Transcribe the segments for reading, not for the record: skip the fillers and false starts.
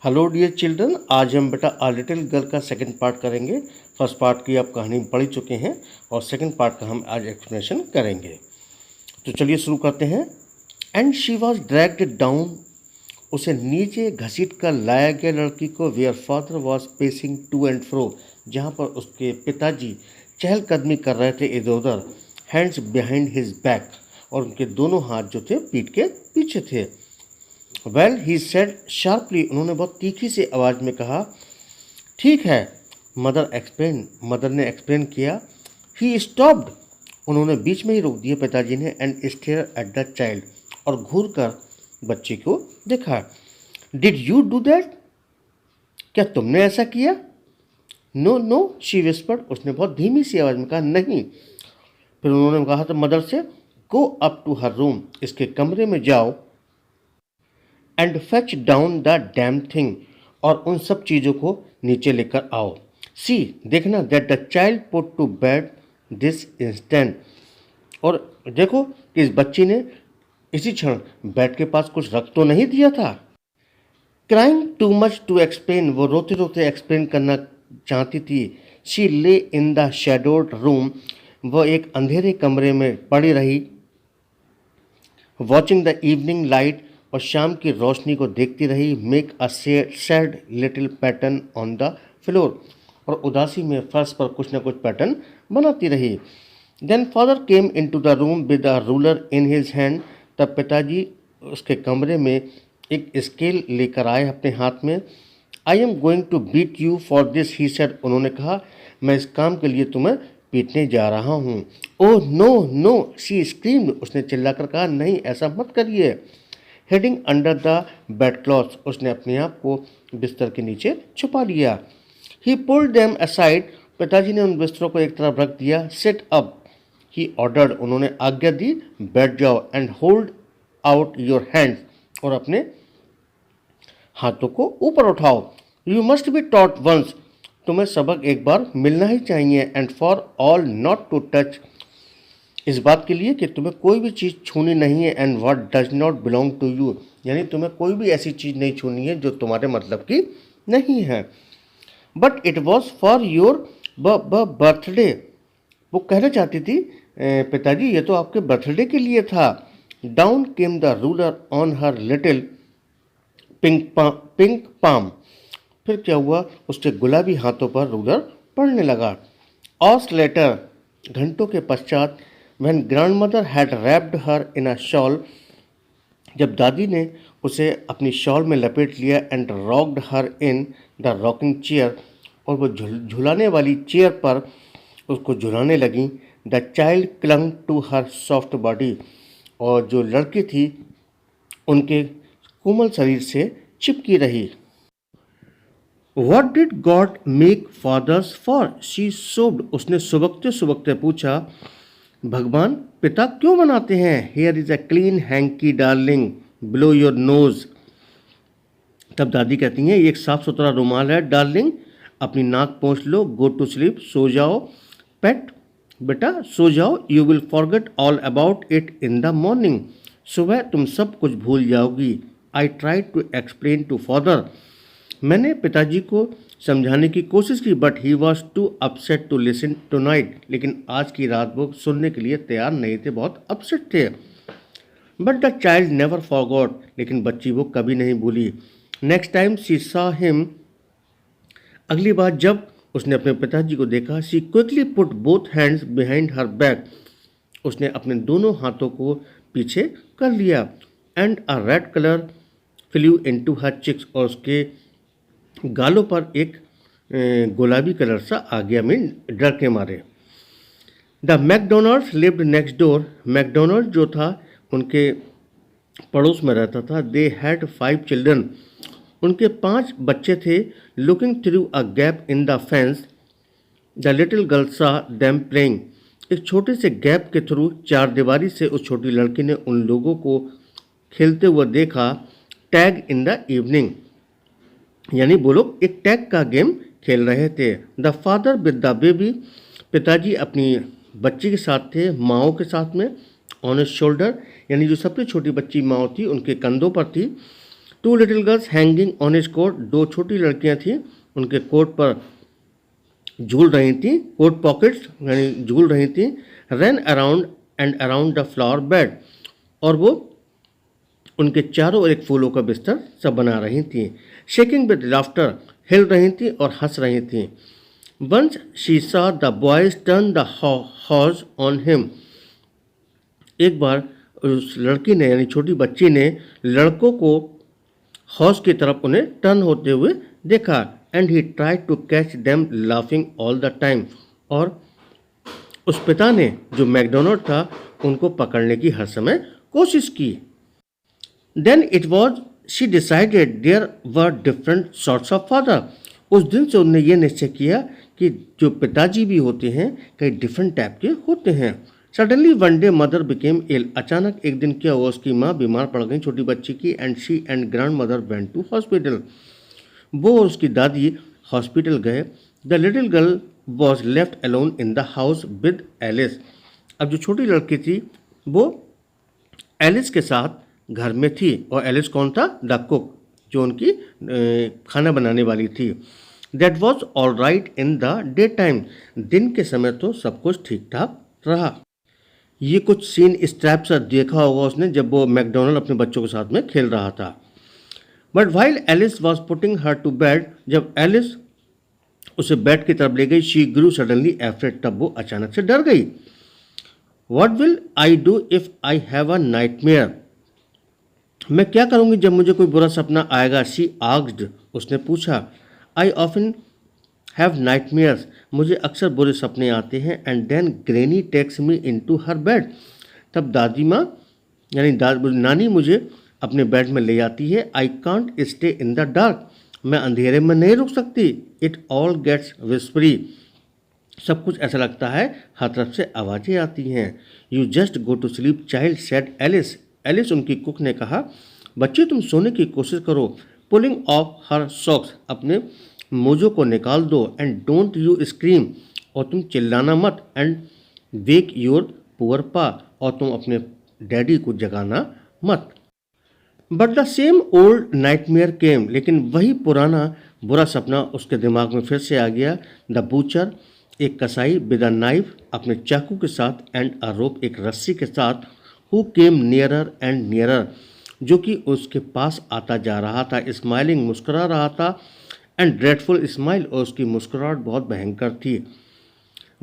Hello dear children, आज हम बेटा आ लिटिल गर्ल का सेकंड पार्ट करेंगे। फर्स्ट पार्ट की आप कहानी पढ़ ही चुके हैं और सेकंड पार्ट का हम आज एक्सप्लेनेशन करेंगे। तो चलिए शुरू करते हैं। And she was dragged down, उसे नीचे घसीट कर लाया गया लड़की को। Where father was pacing to and fro, जहाँ पर उसके पिताजी चहलकदमी कर रहे थे इधर उधर। हैंड्स बिहाइंड हिज बैक, और उनके दोनों हाथ जो थे पीठ के पीछे थे। वेल ही सेड शार्पली, उन्होंने बहुत तीखी सी आवाज़ में कहा। ठीक है, मदर एक्सप्लेन, मदर ने एक्सप्लेन किया। ही स्टॉप्ड, उन्होंने बीच में ही रोक दिया पिताजी ने। And stare at the child, और घूर कर बच्चे को देखा। डिड यू डू दैट, क्या तुमने ऐसा किया? नो नो शी विस्पर्ड, उसने बहुत धीमी सी आवाज़ में कहा नहीं। फिर उन्होंने कहा तो मदर से, go up to her room, इसके कमरे में जाओ। And fetch down the damn thing, और उन सब चीज़ों को नीचे लेकर आओ। सी, देखना, that the child put to bed this instant, और देखो कि इस बच्ची ने इसी क्षण बेड के पास कुछ रख तो नहीं दिया था। Crying too much to explain, वो रोते रोते एक्सप्लेन करना चाहती थी। शी ले इन द शेडोड रूम, वो एक अंधेरे कमरे में पड़ी रही। वॉचिंग द इवनिंग लाइट, और शाम की रोशनी को देखती रही। Make a sad little pattern on the floor, और उदासी में फर्श पर कुछ न कुछ पैटर्न बनाती रही। Then father came in to the room with a ruler in his hand, तब पिताजी उसके कमरे में एक स्केल लेकर आए अपने हाथ में। I am going to beat you for this, he said, उन्होंने कहा मैं इस काम के लिए तुम्हें पीटने जा रहा हूँ। Oh no no she screamed, उसने चिल्लाकर कहा नहीं, ऐसा मत करिए। Heading under the bed cloth, उसने अपने आप को बिस्तर के नीचे छुपा लिया। ही पुल्ड देम असाइड, पिताजी ने उन बिस्तरों को एक तरफ रख दिया। सिट अप, ही ऑर्डर्ड, उन्होंने आज्ञा दी, बैठ जाओ। And hold out your hands, और अपने हाथों को ऊपर उठाओ। You must be taught once, तुम्हें सबक एक बार मिलना ही चाहिए। And for all not to touch, इस बात के लिए कि तुम्हें कोई भी चीज़ छूनी नहीं है। And what does not belong to you, यानी तुम्हें कोई भी ऐसी चीज़ नहीं छूनी है जो तुम्हारे मतलब की नहीं है। But it was for your birthday, वो कहना चाहती थी पिताजी ये तो आपके बर्थडे के लिए था। Down came the ruler on her little pink palm, फिर क्या हुआ, उसके गुलाबी हाथों पर रूलर पड़ने लगा। ऑस लेटर, घंटों के पश्चात, when grandmother had wrapped her in a shawl, जब दादी ने उसे अपनी शॉल में लपेट लिया। And rocked her in the rocking chair, और वो झुलाने वाली चेयर पर उसको झुलाने लगी। The child clung to her soft body, और जो लड़की थी उनके कोमल शरीर से चिपकी रही। What did God make fathers for? She sobbed, उसने सुबकते सुबकते पूछा, भगवान पिता क्यों बनाते हैं? Here is a clean hanky darling, blow your nose. तब दादी कहती हैं ये एक साफ सुथरा रुमाल है डार्लिंग, अपनी नाक पोंछ लो। गो टू स्लीप, सो जाओ। पेट, बेटा सो जाओ। You will forget all about it in the morning, सुबह तुम सब कुछ भूल जाओगी। I try to explain to father, मैंने पिताजी को समझाने की कोशिश की। But he was too upset to listen tonight, लेकिन आज की रात वो सुनने के लिए तैयार नहीं थे, बहुत अपसेट थे। But the child never forgot, लेकिन बच्ची वो कभी नहीं भूली। Next time she saw him, अगली बार जब उसने अपने पिताजी को देखा। She quickly put both hands behind her back, उसने अपने दोनों हाथों को पीछे कर लिया। And a red colour flew into her cheeks, और उसके गालों पर एक गुलाबी कलर सा आ गया, मीन डर के मारे। The McDonald's lived next door, McDonald जो था उनके पड़ोस में रहता था। दे हैड 5 चिल्ड्रन, उनके 5 बच्चे थे। Looking through a gap in the fence, the little girl सा देम प्लेइंग, एक छोटे से गैप के थ्रू, चार दीवारी से उस छोटी लड़की ने उन लोगों को खेलते हुए देखा। टैग इन द इवनिंग, यानी वो लोग एक टैग का गेम खेल रहे थे। The father with the baby, पिताजी अपनी बच्ची के साथ थे, माओ के साथ में। ऑन हिज शोल्डर, यानी जो सबसे छोटी बच्ची माओ थी उनके कंधों पर थी। 2 little girls hanging on his coat, 2 छोटी लड़कियां थीं उनके कोट पर झूल रही थीं, कोट पॉकेट्स यानी झूल रही थीं। Run around and around the flower bed, और वो उनके चारों ओर एक फूलों का बिस्तर सब बना रही थीं। शेकिंग विद लाफ्टर, हिल रही थीं और हंस रही थीं। Once she saw the boys turn the horse on him, एक बार उस लड़की ने यानी छोटी बच्ची ने लड़कों को हॉर्स की तरफ उन्हें टर्न होते हुए देखा। And he tried to catch them laughing all the time, और उस पिता ने जो मैकडोनाल्ड था उनको पकड़ने की हर समय कोशिश की। Then it was she decided there were different sorts of father, उस दिन से उन्होंने ये निश्चय किया कि जो पिताजी भी होते हैं कई डिफरेंट टाइप के होते हैं। Suddenly one day mother became ill, अचानक एक दिन क्या हुआ, उसकी माँ बीमार पड़ गई छोटी बच्ची की। And she and grandmother went to hospital, वो और उसकी दादी हॉस्पिटल गए। The little girl was left alone in the house with Alice, अब जो छोटी लड़की थी वो एलिस के साथ घर में थी। और एलिस कौन था? द कुक, जो उनकी खाना बनाने वाली थी। That was all right in the day time, दिन के समय तो सब कुछ ठीक ठाक रहा। ये कुछ सीन इस टाइप से देखा होगा उसने जब वो मैकडोनल्ड अपने बच्चों के साथ में खेल रहा था। But while Alice was putting her to bed, जब एलिस उसे बेड की तरफ ले गई, शी ग्रू सडनली एफ्रेड, तब वो अचानक से डर गई। What will I do if I have a nightmare, मैं क्या करूंगी जब मुझे कोई बुरा सपना आएगा। शी आस्क्ड, उसने पूछा। आई ऑफन हैव नाइटमेयर्स, मुझे अक्सर बुरे सपने आते हैं। And then granny takes me into her bed, तब दादी माँ यानी नानी मुझे अपने बेड में ले आती है। I can't stay in the dark, मैं अंधेरे में नहीं रुक सकती। इट ऑल गेट्स विस्परी, सब कुछ ऐसा लगता है हर तरफ से आवाज़ें आती हैं। You just go to sleep child said Alice, Alice उनकी कुक ने कहा, बच्चे तुम सोने की कोशिश करो। पुलिंग ऑफ हर सॉक्स, अपने मोजों को निकाल दो। एंड डोंट यू स्क्रीम, और तुम चिल्लाना मत। एंड वेक योर पुअर पा, और तुम अपने डैडी को जगाना मत। But the same old nightmare came, लेकिन वही पुराना बुरा सपना उसके दिमाग में फिर से आ गया। द बूचर, एक कसाई, विद अ नाइफ, अपने चाकू के साथ, एंड अ रोप, एक रस्सी के साथ, who came nearer and nearer, जो कि उसके पास आता जा रहा था। स्माइलिंग, मुस्कुरा रहा था। एंड ड्रेडफुल स्माइल, और उसकी मुस्कुराहट बहुत भयंकर थी।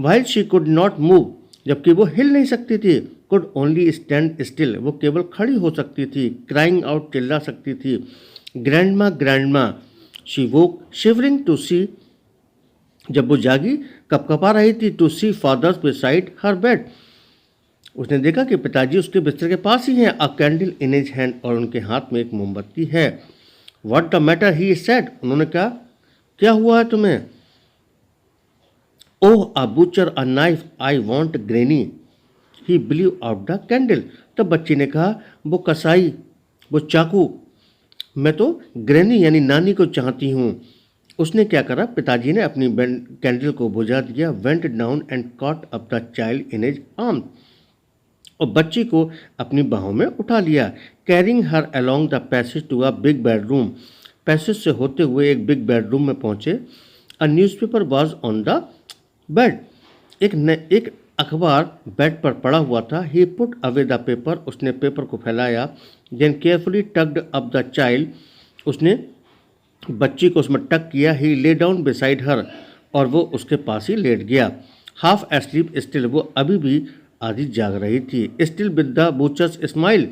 While she could not move, जबकि वो हिल नहीं सकती थी। कुड ओनली स्टैंड स्टिल, वो केवल खड़ी हो सकती थी। क्राइंग आउट, चिल्ला सकती थी। Grandma grandma, she woke shivering to see, जब वो जागी कपकपा रही थी। To see father's beside her bed, उसने देखा कि पिताजी उसके बिस्तर के पास ही हैं। A candle in his hand, और उनके हाथ में एक मोमबत्ती है। What the matter he said, उन्होंने कहा क्या हुआ है तुम्हें। Oh a butcher a knife, I want granny, he blew out the candle, तब बच्ची ने कहा वो कसाई, वो चाकू, मैं तो ग्रैनी यानी नानी को चाहती हूँ। उसने क्या करा, पिताजी ने अपनी कैंडल को बुझा दिया। Went down and caught up the child in his arm, और बच्ची को अपनी बाहों में उठा लिया। Carrying her along the passage to a big bedroom, passage से होते हुए एक बिग बेडरूम में पहुंचे। A newspaper was on the bed, एक अखबार बेड पर पड़ा हुआ था। He put away the paper, उसने पेपर को फैलाया। Then carefully tucked up the child, उसने बच्ची को उसमें टक किया। ही ले डाउन बिसाइड हर, और वो उसके पास ही लेट गया। हाफ एस्लीप स्टिल, वो अभी भी आधी जाग रही थी। स्टिल विद द बूचर्स स्माइल,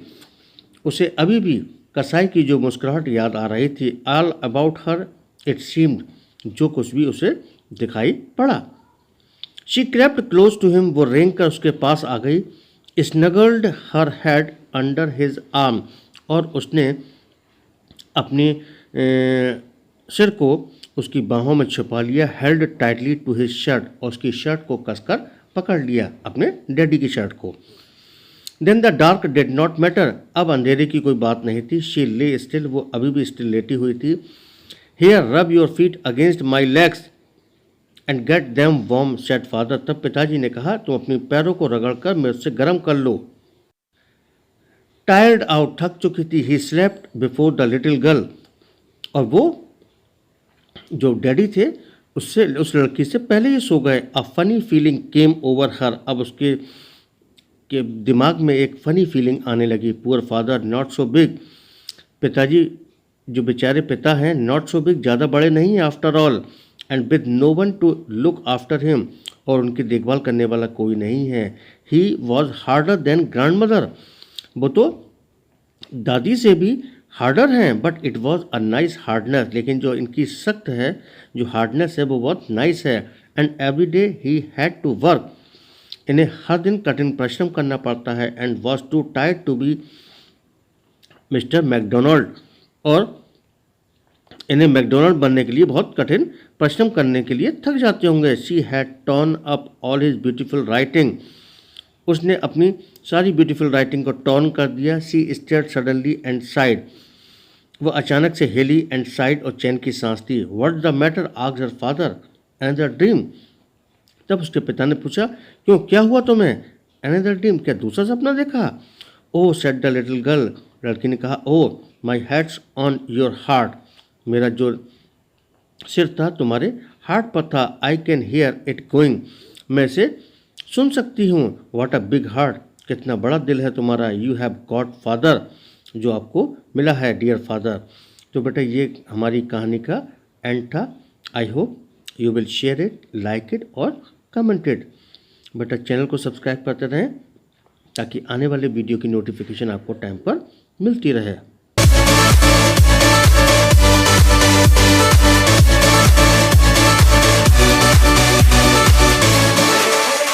उसे अभी भी कसाई की जो मुस्कुराहट याद आ रही थी। All about her it seemed, जो कुछ भी उसे दिखाई पड़ा। She crept close to him, वो रेंग कर उसके पास आ गई। Snuggled her head under his arm, और उसने अपने सिर को उसकी बाहों में छुपा लिया। Held tightly to his shirt, और उसकी शर्ट को कसकर पकड़ लिया, अपने डैडी की शर्ट को। Then the dark did not matter, अब अंधेरे की कोई बात नहीं थी। शी ले स्टिल, वो अभी भी स्टिल लेटी हुई थी। Here rub your feet against my legs and get them warm said father, तब पिताजी ने कहा तुम अपने पैरों को रगड़कर मेरे से गर्म कर लो। टायर्ड आउट, थक चुकी थी। He slept before the little girl, और वो जो डैडी थे उससे, उस लड़की से पहले ही सो गए। A funny feeling came over हर, अब उसके दिमाग में एक फनी फीलिंग आने लगी। Poor father not so big, पिताजी जो बेचारे पिता हैं, नॉट सो बिग, ज़्यादा बड़े नहीं हैं after all, and with no one to look after him, और उनकी देखभाल करने वाला कोई नहीं है। He was harder than grandmother, वो तो दादी से भी हार्डर हैं, but it was a nice hardness, लेकिन जो इनकी सख्त है, जो हार्डनेस है वो बहुत नाइस है। And every day he had to work, इन्हें हर दिन कठिन परिश्रम करना पड़ता है। And was too tired to be mister McDonald, और इन्हें मैकडोनाल्ड बनने के लिए बहुत कठिन परिश्रम करने के लिए थक जाते होंगे। She had turn up all his beautiful writing, उसने अपनी सारी ब्यूटीफुल राइटिंग को टर्न कर दिया। She stared suddenly and side, वो अचानक से हिली एंड साइड, और चैन की सांस थी। What the matter, asked her father, another dream, तब उसके पिता ने पूछा, क्यों, क्या हुआ तुम्हें? अनदर ड्रीम, क्या दूसरा सपना देखा? ओह सेड द लिटिल गर्ल, लड़की ने कहा, ओह माई हैड्स ऑन योर हार्ट, मेरा जो सिर था तुम्हारे हार्ट पर था। I can hear it going, मैं इसे सुन सकती हूँ। व्हाट अ बिग हार्ट, कितना बड़ा दिल है तुम्हारा। यू हैव गॉट फादर, जो आपको मिला है डियर फादर। तो बेटा ये हमारी कहानी का एंड था। I hope you will share it, like it और कमेंट इट। बेटा चैनल को सब्सक्राइब करते रहें ताकि आने वाले वीडियो की नोटिफिकेशन आपको टाइम पर मिलती रहे।